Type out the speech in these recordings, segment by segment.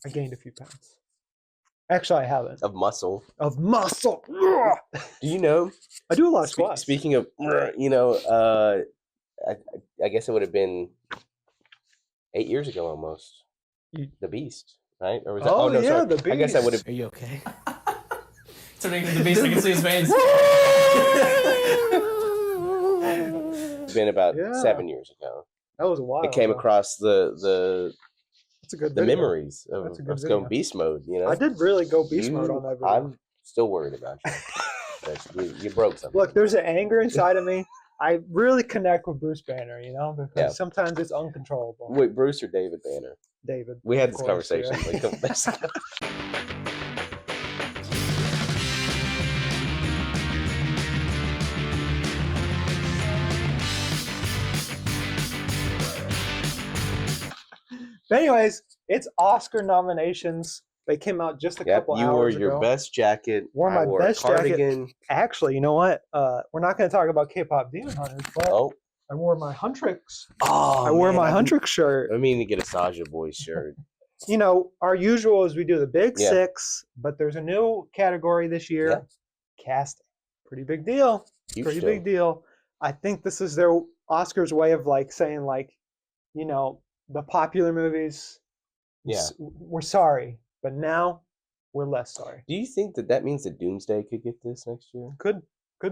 I gained a few pounds. Actually, I haven't. Of muscle. Of muscle. Do you know? I do a lot of squats. Speaking of, you know, I guess it would have been 8 years ago almost. The Beast, right? Or was that? Oh, no, yeah, sorry. the Beast. I guess I would have. Are you okay? Turning into the Beast, I can see his veins. Been about Yeah. 7 years ago. That was a while. It came ago. across the That's a good the video. memories of That's a good us going video. beast mode. You know, I did really go beast mode on that video. I'm still worried about you. You broke something. Look, there's an anger inside of me. I really connect with Bruce Banner, you know, because sometimes it's uncontrollable. Wait, Bruce or David Banner? David. We had this course, conversation yeah. like a couple days ago. But anyways, it's Oscar nominations. They came out just a couple hours ago. You wore your best jacket. Wore my best cardigan. jacket. Actually, you know what? We're not going to talk about K-pop Demon Hunters, but I wore my Huntrix. Oh, I wore my Huntrix shirt. I mean to get a Saja Boys shirt. You know, our usual is we do the big six, but there's a new category this year. Yeah. Casting. Pretty big deal. Huge big deal. I think this is their Oscars way of like saying like, you know, the popular movies. Yeah. We're sorry, but now we're less sorry. Do you think that means that Doomsday could get this next year? Could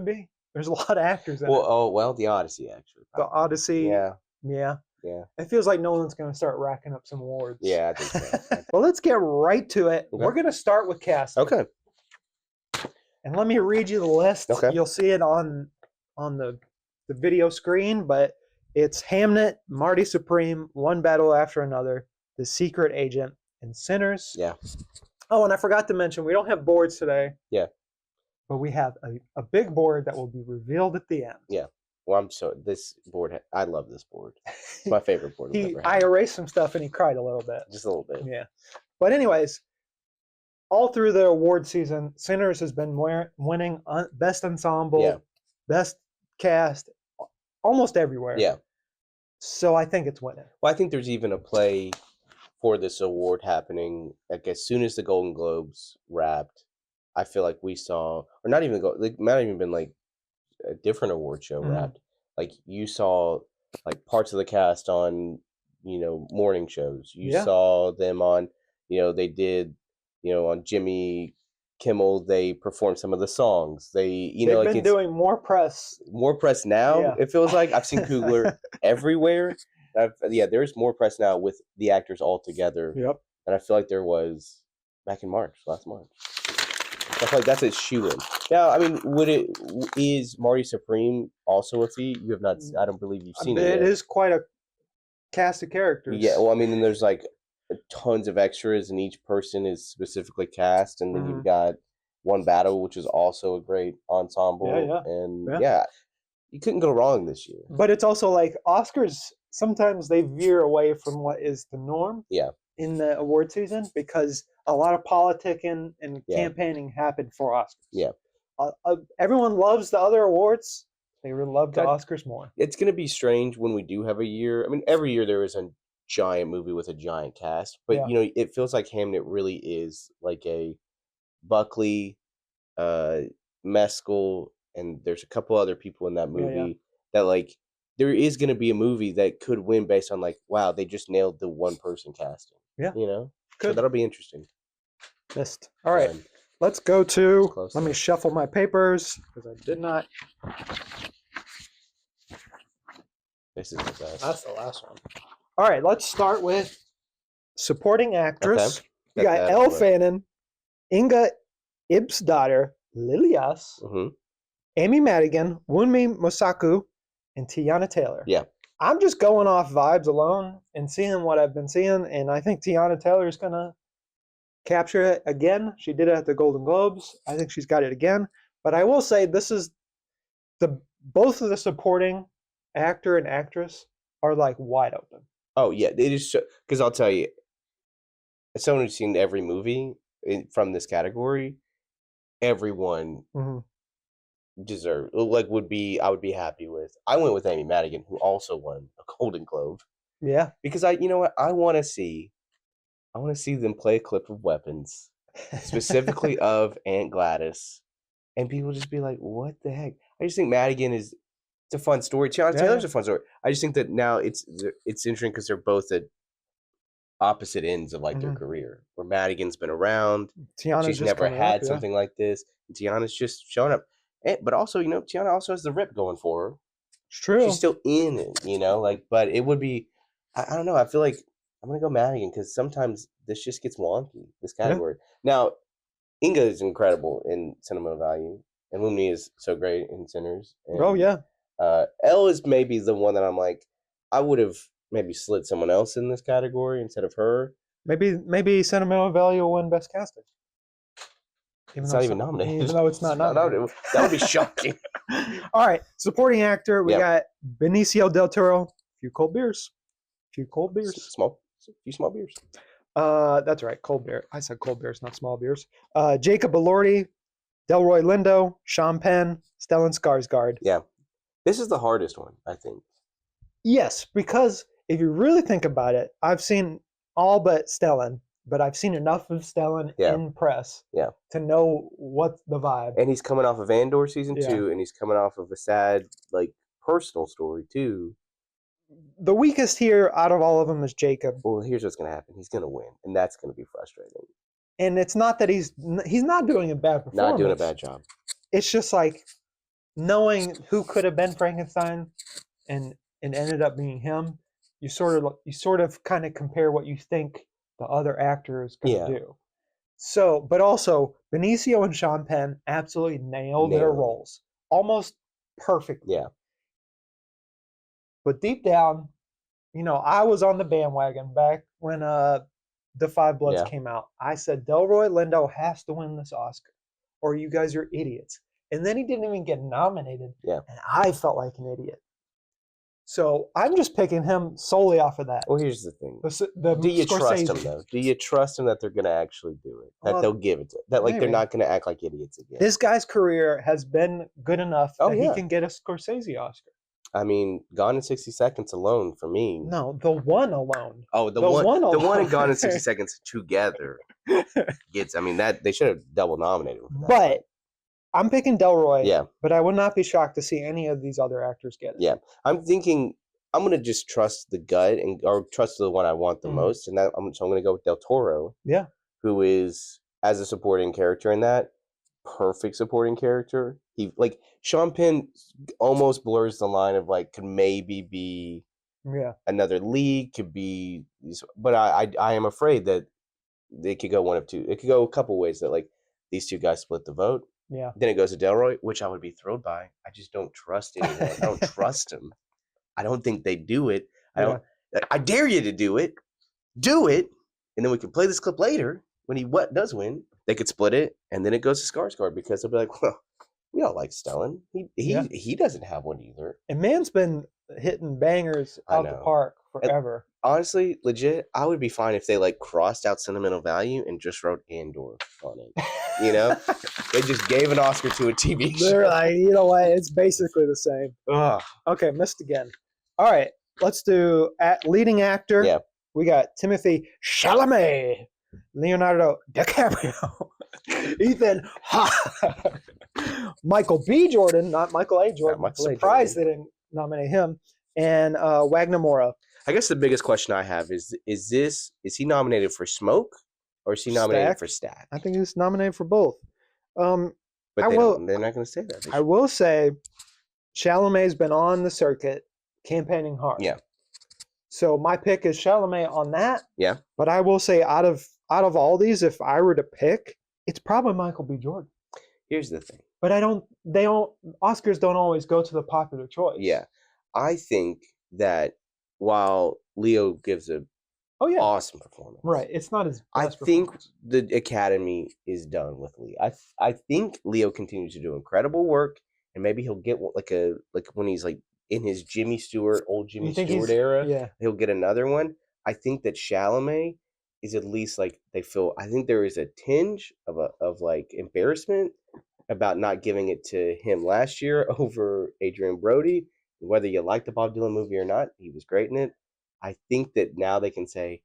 be. There's a lot of actors in it. Well, the Odyssey actually. The Odyssey. Yeah. It feels like Nolan's going to start racking up some awards. Yeah, I think so. Well, let's get right to it. Okay. We're going to start with casting. Okay. And let me read you the list. Okay. You'll see it on the video screen, but it's Hamnet, Marty Supreme, One Battle After Another, The Secret Agent, and Sinners. Yeah. Oh, and I forgot to mention, we don't have boards today. Yeah. But we have a big board that will be revealed at the end. Yeah. Well, this board, I love this board. It's my favorite board we've ever had. I erased some stuff and he cried a little bit. Just a little bit. Yeah. But anyways, all through the award season, Sinners has been winning Best Ensemble, Best Cast, almost everywhere. Yeah. So I think it's winning. Well, I think there's even a play for this award happening. Like as soon as the Golden Globes wrapped, I feel like we saw, or not even might even been like a different award show wrapped. Like you saw like parts of the cast on, you know, morning shows. You saw them on, you know, they did, you know, on Jimmy Kimmel, they performed some of the songs. They've been doing more press. More press now. Yeah. It feels like I've seen Coogler everywhere. There's more press now with the actors all together. Yep. And I feel like there was back in last March. I feel like that's a shoe-in. Now, I mean, is Marty Supreme also a feat? You have not. I don't believe you've seen it. It is quite a cast of characters. Yeah. Well, I mean, and there's like tons of extras, and each person is specifically cast, and then you've got One Battle, which is also a great ensemble. And you couldn't go wrong this year. But it's also like Oscars. Sometimes they veer away from what is the norm. Yeah. In the award season, because a lot of politicking and campaigning happened for Oscars. Yeah. Everyone loves the other awards. They really love the Oscars more. It's going to be strange when we do have a year. I mean, every year there is a giant movie with a giant cast, but you know, it feels like Hamnet really is like a Buckley, Mescal, and there's a couple other people in that movie that like there is going to be a movie that could win based on like, wow, they just nailed the one person casting. Yeah. You know? Good. So that'll be interesting. Missed. All right. Let's go to, let me shuffle my papers because I did not. This is the best. That's the last one. All right. Let's start with supporting actress. Okay. We got Elle Fanning, Inga Ibsdottir, Lilias, Amy Madigan, Wunmi Mosaku, and Tiana Taylor. Yeah. I'm just going off vibes alone and seeing what I've been seeing, and I think Tiana Taylor is going to capture it again. She did it at the Golden Globes. I think she's got it again. But I will say this is both of the supporting actor and actress are like wide open. Oh, yeah. It is because I'll tell you, as someone who's seen every movie from this category, everyone deserve I would be happy with. I went with Amy Madigan, who also won a Golden Globe. Yeah, because you know what, I want to see I want to see them play a clip of Weapons, specifically of Aunt Gladys, and people just be like, "What the heck?" I just think Madigan is it's a fun story. Taylor's a fun story. I just think that now it's interesting because they're both at opposite ends of like their career. Where Madigan's been around, Tiana's she's just never coming had up, something like this. And Tiana's just showing up, but also Tiana also has the rip going for her. It's true. She's still in it, but it would be, I don't know. I feel like I'm going to go Madigan because sometimes this just gets wonky, this category. Now, Inga is incredible in sentimental value, and Lumni is so great in Sinners. And, Elle is maybe the one that I'm like, I would have maybe slid someone else in this category instead of her. Maybe sentimental value will win best casting. It's not even nominated. Even though it's not nominated. That would be shocking. All right, supporting actor, we got Benicio del Toro. Few cold beers. Few small beers. That's right, cold beer. I said cold beers, not small beers. Jacob Elordi, Delroy Lindo, Sean Penn, Stellan Skarsgård. Yeah, this is the hardest one, I think. Yes, because if you really think about it, I've seen all but Stellan, but I've seen enough of Stellan in press to know what's the vibe. And he's coming off of Andor season 2, and he's coming off of a sad, personal story too. The weakest here out of all of them is Jacob. Well, here's what's going to happen. He's going to win, and that's going to be frustrating. And it's not that he's not doing a bad performance. Not doing a bad job. It's just like knowing who could have been Frankenstein and ended up being him. You sort of kind of compare what you think the other actor is going to do. So, but also Benicio and Sean Penn absolutely nailed their roles almost perfectly. Yeah. But deep down, I was on the bandwagon back when The Five Bloods came out. I said Delroy Lindo has to win this Oscar, or you guys are idiots. And then he didn't even get nominated. Yeah. And I felt like an idiot. So I'm just picking him solely off of that. Well, here's the thing. Do you trust him, though? Do you trust him that they're going to actually do it? That they'll give it to that? They're not going to act like idiots again. This guy's career has been good enough that he can get a Scorsese Oscar. I mean, Gone in 60 Seconds alone for me. No, the one alone. Oh, the one and Gone in 60 Seconds together gets. I mean, that they should have double nominated him for that. But I'm picking Delroy. Yeah. But I would not be shocked to see any of these other actors get it. Yeah. I'm thinking I'm gonna just trust the gut or trust the one I want the most, and so I'm gonna go with Del Toro. Yeah. Who is as a supporting character in that perfect supporting character. He Sean Penn almost blurs the line of could maybe be another lead, could be, but I am afraid that they could go one of two. It could go a couple ways that these two guys split the vote. Yeah. Then it goes to Delroy, which I would be thrilled by. I just don't trust anyone. I don't trust him. I don't think they do it. I dare you to do it. Do it, and then we can play this clip later when he does win. They could split it, and then it goes to Skarsgård because they'll be like, well, we all like Stellan. He doesn't have one either. And man's been hitting bangers out the park forever. And honestly, legit, I would be fine if they crossed out sentimental value and just wrote Andor on it. They just gave an Oscar to a TV show. They're like, you know what? It's basically the same. Ugh. Okay, missed again. All right, let's do leading actor. Yeah. We got Timothy Chalamet, Leonardo DiCaprio, Ethan Hawke, Michael B. Jordan, not Michael A. Jordan. Michael A. Surprised Jordan. they didn't nominate him. And Wagner Moura. I guess the biggest question I have is he nominated for Smoke or is he nominated for Stack? I think he's nominated for both. But they're not going to say that. I will say Chalamet's been on the circuit campaigning hard. Yeah. So my pick is Chalamet on that. Yeah. But I will say out of all these, if I were to pick, it's probably Michael B. Jordan. Here's the thing. But Oscars don't always go to the popular choice. Yeah. I think that while Leo gives a awesome performance. Right. It's not his best think the Academy is done with Leo. I think Leo continues to do incredible work, and maybe he'll get when he's in his Jimmy Stewart era. Yeah. He'll get another one. I think that Chalamet is at least they feel. I think there is a tinge of embarrassment about not giving it to him last year over Adrian Brody. Whether you like the Bob Dylan movie or not, he was great in it. I think that now they can say,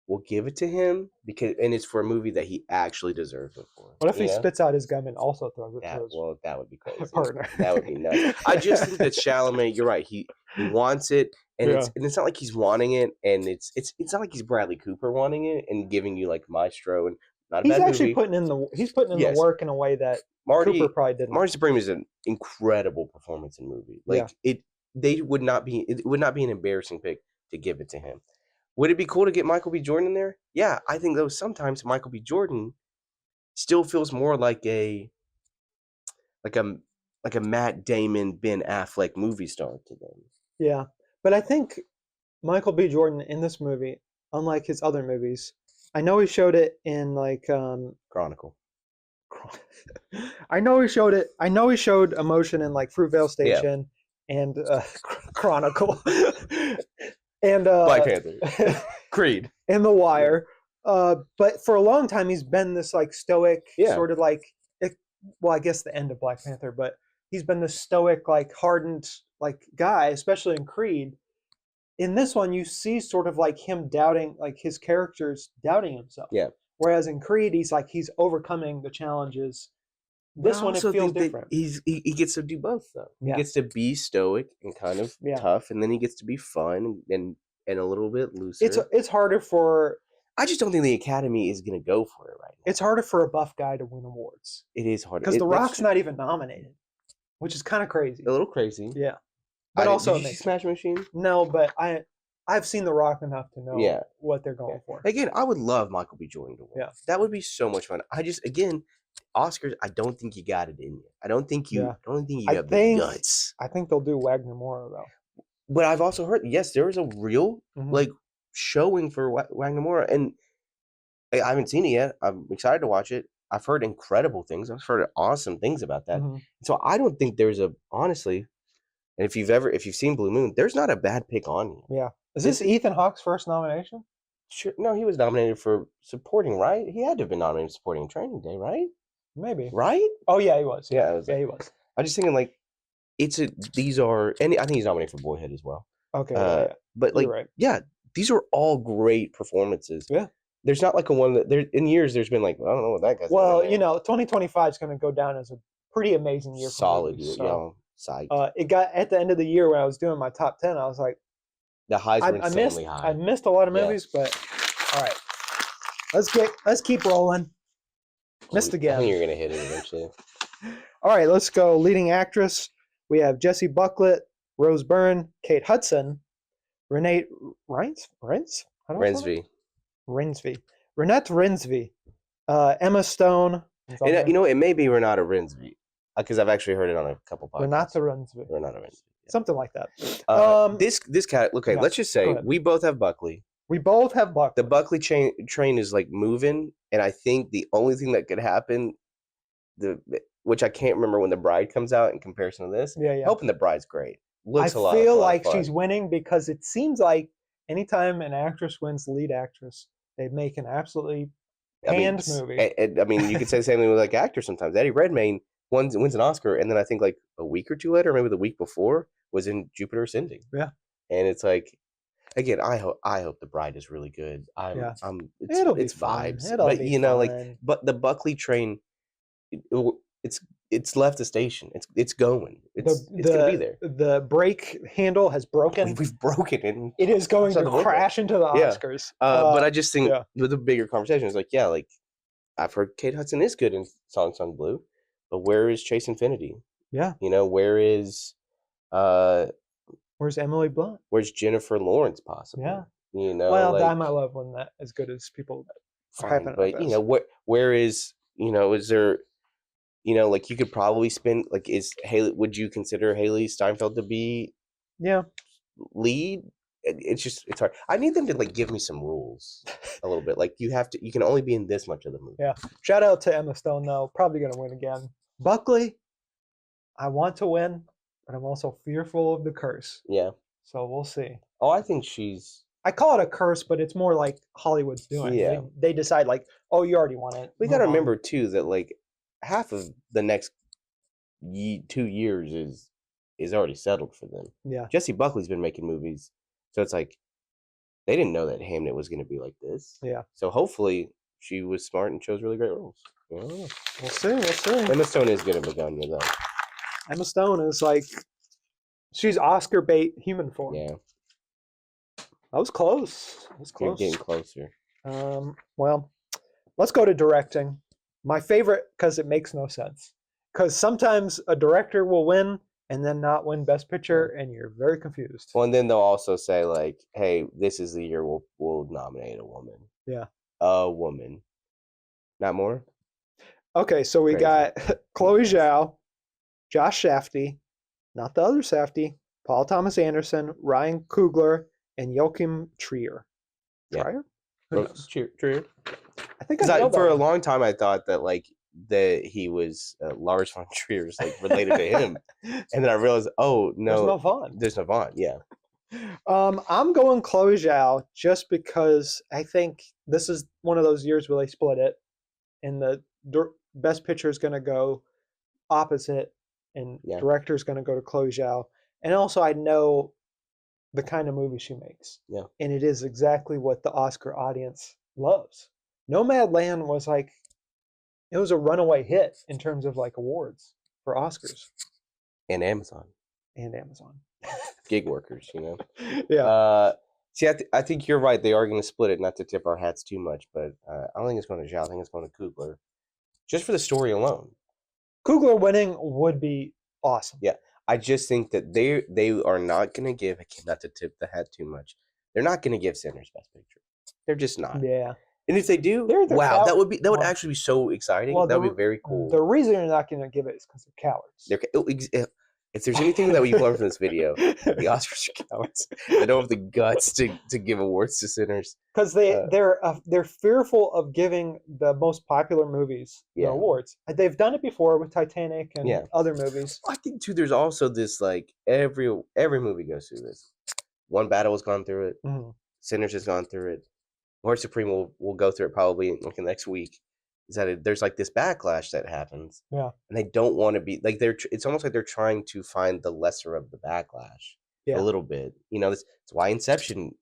we'll give it to him and it's for a movie that he actually deserves it for. What if he you know? spits out his gum and also throws it to his That would be crazy. partner? That would be nuts. I just think that Chalamet, you're right. He wants it, and it's not like he's wanting it, and it's not like he's Bradley Cooper wanting it and giving you like Maestro and not a He's bad actually movie. putting in the Yes. work in a way that Marty Cooper probably didn't. Marty Supreme is an incredible performance in movie. Like it would not be an embarrassing pick to give it to him. Would it be cool to get Michael B. Jordan in there? Yeah, I think though sometimes Michael B. Jordan still feels more like a Matt Damon, Ben Affleck movie star to them. Yeah, but I think Michael B. Jordan in this movie, unlike his other movies, I know he showed it in like Chronicle. I know he showed it. I know he showed emotion in like Fruitvale Station and Chronicle and Black Panther, Creed, and The Wire. But for a long time, he's been this like stoic, sort of like, well, I guess the end of Black Panther, but he's been this stoic, like hardened, like guy, especially in Creed. In this one, you see sort of like him doubting, like his character's doubting himself. Yeah. Whereas in Creed, he's overcoming the challenges. This one, it feels different. He gets to do both though. He gets to be stoic and kind of tough, and then he gets to be fun and a little bit looser. It's harder for. I just don't think the Academy is going to go for it right now. It's harder for a buff guy to win awards. It is harder because The Rock's not even nominated, which is kind of crazy. A little crazy. Yeah. But also, did you see Smash Machine? No, but I've seen The Rock enough to know what they're going for. Again, I would love Michael B. Jordan to win. Yeah, that would be so much fun. Oscars. I don't think you got it in you. I don't think you. I don't think you have the guts. I think they'll do Wagner Moura though. But I've also heard there is a real like showing for Wagner Moura, and I haven't seen it yet. I'm excited to watch it. I've heard incredible things. I've heard awesome things about that. So I don't think there's honestly. And if you've seen Blue Moon, there's not a bad pick on you. Yeah. Is this Ethan Hawke's first nomination? Sure. No, he was nominated for supporting, right? He had to have been nominated for supporting Training Day, right? Maybe. Right? Oh yeah, he was. Yeah, he was. I'm just thinking like these are and I think he's nominated for Boyhood as well. Okay. But like these are all great performances. Yeah. There's not like a one that there in years there's been like, I don't know what that guy's doing. Well, 2025 is going to go down as a pretty amazing year for solid movies, year, psych. It got at the end of the year when I was doing my top 10, I was like, the highs were insanely high. I missed a lot of movies, but all right, let's keep rolling. Missed again. I think you're gonna hit it eventually. All right, let's go. Leading actress, we have Jessie Buckley, Rose Byrne, Kate Hudson, Renee Rensby, Renette Rensby, Emma Stone. And it may be Renata Rensby because I've actually heard it on a couple podcasts. Renata Rensby. Yeah. Something like that. This cat. Okay, let's just say we both have Buckley. We both have Buckley. The Buckley train is like moving, and I think the only thing that could happen, which I can't remember when The Bride comes out in comparison to this. Yeah. Hoping The Bride's great. Looks a lot. I feel like she's winning because it seems like anytime an actress wins lead actress, they make an absolutely panned movie. I mean, you could say the same thing with like actors sometimes. Eddie Redmayne wins an Oscar, and then I think like a week or two later, maybe the week before, was in Jupiter Ascending. Yeah, and it's like, again, I hope The Bride is really good. It's vibes, but the Buckley train, it's left the station. It's going. It's gonna be there. The brake handle has broken. We've broken it. It is going to crash into the Oscars. But I just think with the bigger conversation is like, I've heard Kate Hudson is good in Song Sung Blue, but where is Chase Infinity? Yeah. Where is where's Emily Blunt? Where's Jennifer Lawrence possibly? Yeah. Well, I might love one that as good as people fine, but where is is there like you could probably spend like is Haley, would you consider Haley Steinfeld to be lead? It's hard. I need them to like give me some rules a little bit. Like you can only be in this much of the movie. Yeah. Shout out to Emma Stone though. Probably gonna win again. Buckley, I want to win, but I'm also fearful of the curse. Yeah. So we'll see. Oh, I think I call it a curse, but it's more like Hollywood's doing. Yeah. They decide like, oh, you already won it. We got to remember too that like half of the next 2 years is already settled for them. Yeah. Jessie Buckley's been making movies, so it's like they didn't know that Hamnet was going to be like this. Yeah. So hopefully she was smart and chose really great roles. I don't know. We'll see. We'll see. Emma Stone is good at Begonia, though. Emma Stone is like, she's Oscar bait human form. Yeah, That was close. That was you're close. getting closer. Well, let's go to directing. My favorite, because it makes no sense. Because sometimes a director will win and then not win Best Picture, and you're very confused. Well, and then they'll also say like, "Hey, this is the year we'll nominate a woman." Yeah. A woman, not more. Okay, so we Crazy. got Chloe Zhao, Josh Safdie, not the other Safdie, Paul Thomas Anderson, Ryan Coogler, and Joachim Trier. Yeah. Trier? Who knows? True. I think Because know for that a one. long time I thought that like that he was Lars von Trier's like related to him, and then I realized, oh no, There's no Vaughn. There's no Vaughn. Yeah. I'm going Chloe Zhao just because I think this is one of those years where they split it, and the Best Picture is going to go opposite, and Yeah. director is going to go to Chloe Zhao. And also, I know the kind of movie she makes. Yeah. And it is exactly what the Oscar audience loves. Nomadland was like, it was a runaway hit in terms of like awards for Oscars And Amazon and Amazon. gig workers, you know. Yeah. See, I think you're right. They are going to split it, not to tip our hats too much, but I don't think it's going to Zhao. I think it's going to Coogler, just for the story alone. Coogler winning would be awesome. Yeah. I just think that they are not going to give, again, not to tip the hat too much, they're not going to give Sinners Best Picture. They're just not. Yeah. And if they do, They're wow, that would well, actually be so exciting. well, that would be very cool. The reason you're not going to give it is because they're cowards. If there's anything that we've learned from this video, the Oscars are cowards. They don't have the guts to give awards to Sinners. Because they're fearful of giving the most popular movies the Yeah. awards. They've done it before with Titanic and Yeah. other movies. I think too. There's also this like every movie goes through this. One Battle has gone through it. Mhm. Sinners has gone through it. Lord Supreme will go through it probably in like the next week. Is that there's like this backlash that happens. Yeah. And they don't want to be like it's almost like they're trying to find the lesser of the backlash. Yeah. A little bit. You know, that's why Inception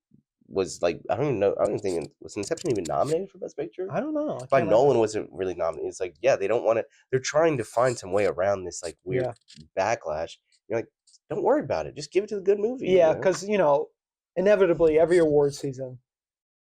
was like I don't even know. I don't think was Inception even nominated for Best Picture. I don't know. Why Nolan wasn't really nominated. It's like yeah, they don't want to. They're trying to find some way around this like weird backlash. You're like, don't worry about it. Just give it to the good movie. Yeah, because inevitably every award season,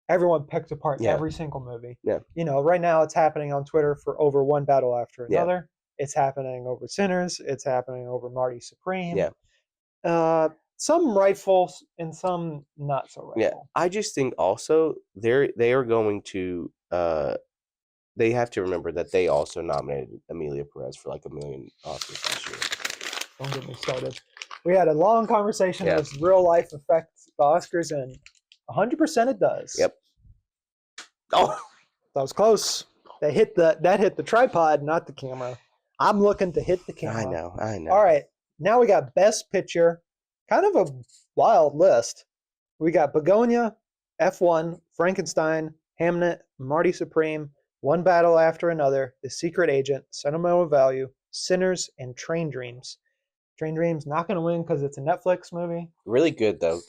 everyone picks apart every single movie. Yeah. Right now it's happening on Twitter for over One Battle After Another. Yeah. It's happening over Sinners. It's happening over Marty Supreme. Yeah. Some rightful and some not so rightful. Yeah. I just think also they are going to they have to remember that they also nominated Emilia Perez for like 1 million Oscars last year. Don't get me started. We had a long conversation. Yeah. Does real life affect the Oscars? And 100% it does. Yep. Oh, that was close. That hit the tripod, not the camera. I'm looking to hit the camera. I know. All right. Now we got Best Picture. Kind of a wild list. We got Begonia, F1, Frankenstein, Hamnet, Marty Supreme, One Battle After Another, The Secret Agent, Sentimental Value, Sinners, and Train Dreams. Train Dreams not going to win because it's a Netflix movie. Really good though.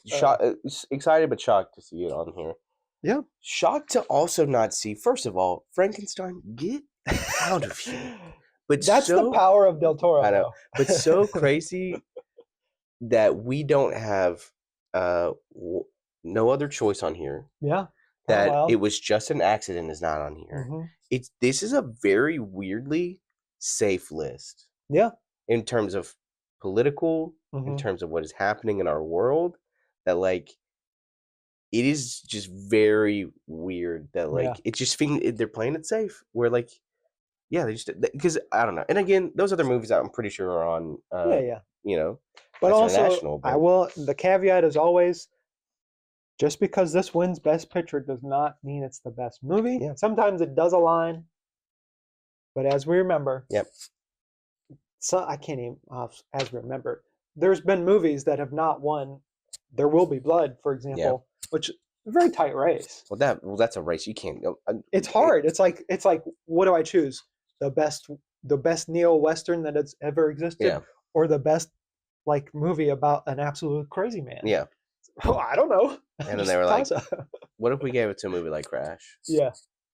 Excited but shocked to see it on here. Yeah. Shocked to also not see. First of all, Frankenstein, get out of here. But that's the power of Del Toro. I know. But so crazy that we don't have no other choice on here. Yeah. That it was just an accident is not on here. Mm-hmm. This is a very weirdly safe list. Yeah. In terms of political, in terms of what is happening in our world, that like it is just very weird that like it just they're playing it safe. Where like they just because I don't know. And again, those other movies I'm pretty sure are on. But also, the caveat is always, just because this wins Best Picture does not mean it's the best movie. Yeah. Sometimes it does align, but as we remember, so I can't even as we remember. There's been movies that have not won. There Will Be Blood, for example, which is a very tight race. Well, that's a race you can't go. It's hard. It's like what do I choose? The best neo-Western that has ever existed, or the best like movie about an absolute crazy man. Yeah. Oh, I don't know. And then they were like, Toss up. what if we gave it to a movie like Crash? Yeah,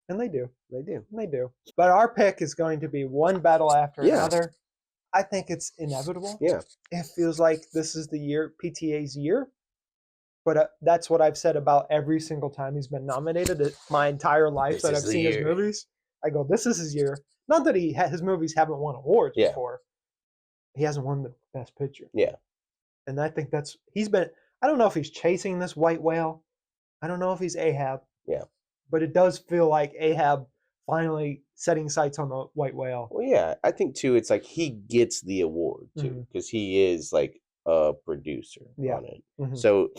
and they do. They do. They do. But our pick is going to be one battle after Yeah. another. I think it's inevitable. Yeah. It feels like this is the year, PTA's year. But that's what I've said about every single time he's been nominated my entire life This that is I've the seen his year. movies. I go, this is his year. Not that his movies haven't won awards Yeah. before. He hasn't won the best picture. Yeah. And I think he's been, I don't know if he's chasing this white whale. I don't know if he's Ahab. Yeah. But it does feel like Ahab finally setting sights on the white whale. Well, yeah, I think too. It's like he gets the award too because he is like a producer on it. Mhm. So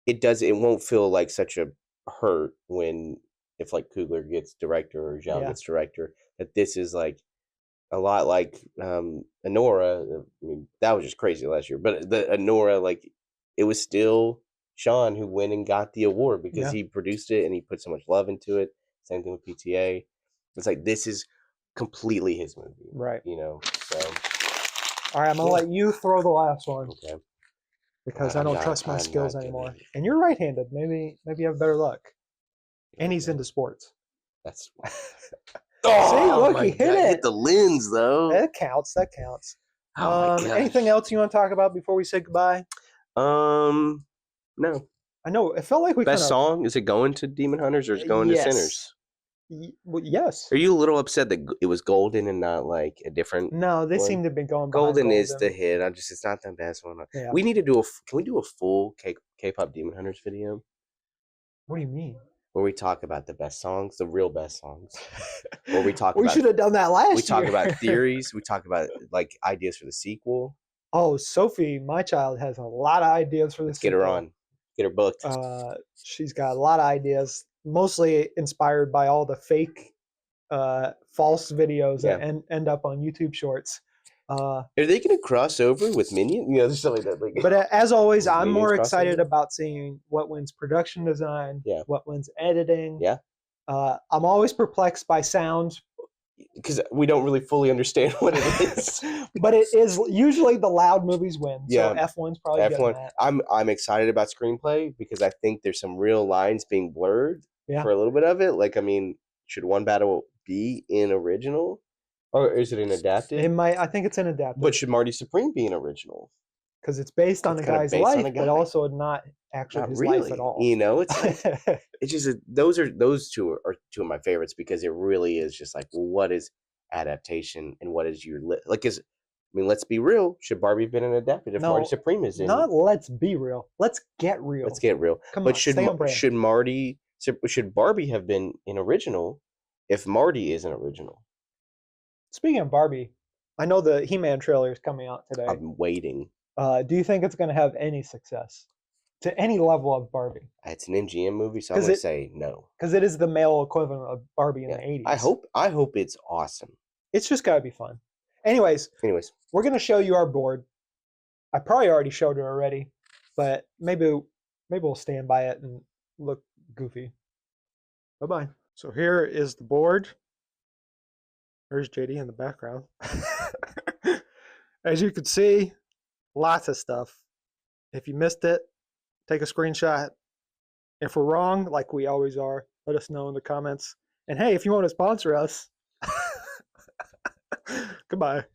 it won't feel like such a hurt if like Coogler gets director or Zhao Yeah. gets director. That this is like a lot like Anora. I mean, that was just crazy last year, but the Anora, like it was still Sean who went and got the award because he produced it and he put so much love into it. Same thing with PTA. It's like this is completely his movie, Right. you know. So all right, I'm gonna let you throw the last one okay, because I don't trust my I'm skills not anymore. gonna- And you're right-handed. Maybe you have better luck. And he's into sports. That's look, my he hit God, it. hit the lens though. That counts. That counts. Oh my Anything gosh. else you want to talk about before we say goodbye? No. I know it felt like we Best kind song? Is it going to Demon Hunters or is it going to Sinners? Well, yes. Are you a little upset that it was Golden and not like a different? No, they one? seem to have been going. behind Golden is the hit. It's not the best one. Yeah. We need to do can we do a full K-pop Demon Hunters video What do you mean? where we talk about the best songs, the real best songs, or we talk We about should have done that last year. we talk about theories, we talk about like ideas for the sequel. Oh, Sophie, my child, has a lot of ideas for this. Let's get her on, get her booked. She's got a lot of ideas, mostly inspired by all the fake, false videos that end up on YouTube Shorts. Are they going to cross over with Minion? You know, there's something that like. But as always, I'm Minions more crossover? excited about seeing what wins production design, what wins editing. Yeah. I'm always perplexed by sound. Because we don't really fully understand what it is. But it is usually the loud movies win. Yeah. So F1's probably F1. that. I'm excited about screenplay because I think there's some real lines being blurred Yeah. for a little bit of it. Like, I mean, should one battle be in original? Or is it an adapted? It might. I think it's an adapted. But should Marty Supreme be an original? Because it's based on It's a kinda guy's based on life, a but guy. also not actually Not his really. life at all. You know, it's like, it's just those two are two of my favorites because it really is just like, well, what is adaptation and what is your let's be real. Should Barbie have been an adapted if No, Marty Supreme is in? Not let's be real. Let's get real. Let's get real. Come But on, stay on brand. should Barbie have been an original if Marty is an original? Speaking of Barbie, I know the He-Man trailer is coming out today. I'm waiting. Do you think it's going to have any success to any level of Barbie? It's an MGM movie, so I'm 'Cause gonna it- say no. Because it is the male equivalent of Barbie in Yeah. the 80s. I hope it's awesome. It's just got to be fun. Anyways, Anyways, we're going to show you our board. I probably already showed it already, but maybe we'll stand by it and look goofy. Bye-bye. So here is the board. There's JD in the background. As you can see, lots of stuff. If you missed it, take a screenshot. If we're wrong, like we always are, let us know in the comments. And hey, if you want to sponsor us, goodbye.